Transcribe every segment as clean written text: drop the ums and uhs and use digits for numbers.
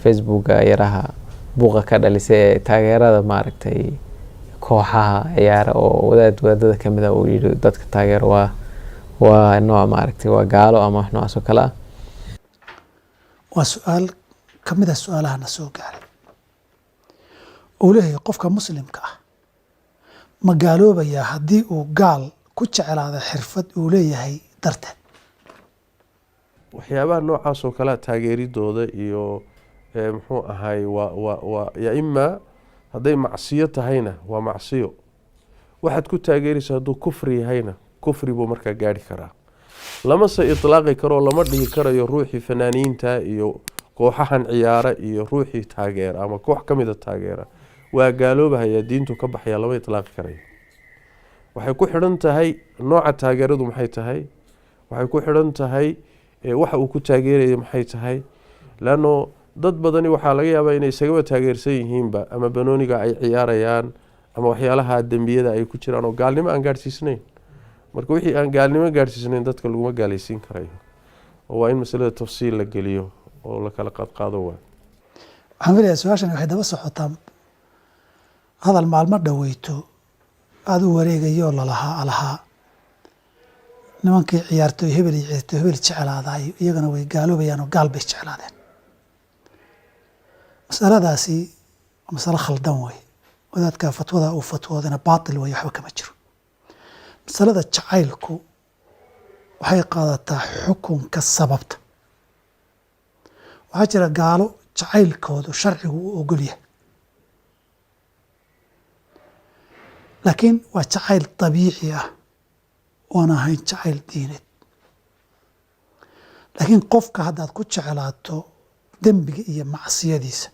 Facebook yaraha buuqa ka dhalisay taageerada maaragtay kooxaha ciyaara oo wadaadada kamid ah oo yiri dadka taageero waa nooc maaragtay waa gaalo ama wax noocaas oo kale ah. waa su'aal kamid ah su'aalaha na soo gaaray oo leeyahay qofka muslimka ah ma gaaloobaya haddii uu gaal ku jeclaado xirfad uu leeyahay darteed. waxyaabaha noocaas oo kale taageeridooda iyo muxuu ahay waa ya ima hadday macsiyo tahayna waa macsiyo waxaad ku taageeraysaa hadduu kufri yahayna kufri buu markaa gaari karaa. lama se itlaaqi karo lama dhihi karayo ruuxii fanaaniinta iyo kooxahan ciyaara iyo ruuxii taageera ama koox ka mid a taageera waa gaaloobahaya diintu ka baxaya lama itlaaqi karayo. waxay ku xidhan tahay nooca taageeradu maxay tahay, waxay ku xidhan tahay waxa uu ku taageerayo maxay tahay. laano dad badani waxaa laga yaabaa inay isagaba taageersan yihiinba ama banooniga ay ciyaarayaan ama waxyaalaha dembiyada ay ku jiraan oo gaalnimo aan gaarsiisnayn. marka wixii aan gaalnimo gaarsiisnayn dadka laguma gaalaysiin karayo oo waa in masalada tafsiil la geliyo oo la kala qaadqaado. waxaan filayaa su-aashan waxay daba socotaa hadal maalmo dhaweyto aada u wareegayo lalahaa nimankii ciyaartooy hebel iyo ciyaartooy hebel jeclaadaay iyagana way gaaloobayaan oo gaal bay jeclaadeen. masaladaasi waa masalo khaldan wey, wadaadka fatwada uu fatwoodana baatil wey, waxba kama jiro. masalada jacaylku waxay qaadataa xukunka sababta. waxaa jira gaalo jacaylkoodu sharcigu uu ogol yahay, laakiin waa jacayl dabiici ah oon ahayn jacayl diineed. laakiin qofka haddaad ku jeclaato dembiga iyo macsiyadiisa,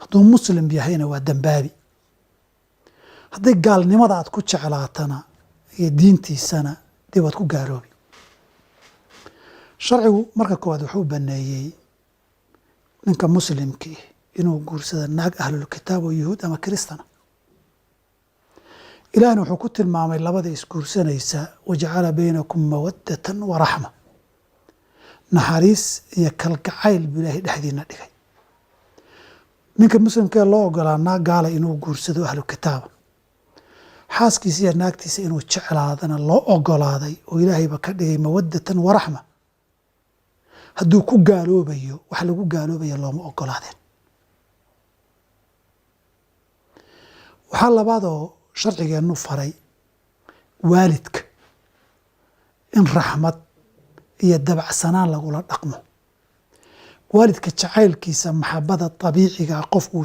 hadduu muslim yahayna waa dembaabi. hadday gaalnimada aad ku jeclaatana iyo diintiisana dee waad ku gaaloobi. sharcigu marka koowaad wuxuu baneeyey ninka muslimkii inuu guursado naag ahlulkitaab oo yuhuud ama kiristana. ilaahna wuxuu ku tilmaamay labada isguursanaysa wajacala baynakum mawaddatan wa raxma, naxariis iyo kalgacayl buu ilaahay dhexdiina dhigay. ninka muslimkee loo ogolaa naag gaala inuu guursado ahlu kitaaba, xaaskiisa iyo naagtiisa inuu jeclaadana loo ogolaaday oo ilaahayba ka dhigay mawaddatan wa raxma. hadduu ku gaaloobayo wax lagu gaaloobaya looma ogolaadeen. waxaa labaadoo sharcigeennu faray waalidka in raxmad iyo dabacsanaan lagula dhaqmo. waalidka jacaylkiisa maxabada dabiiciga qof uu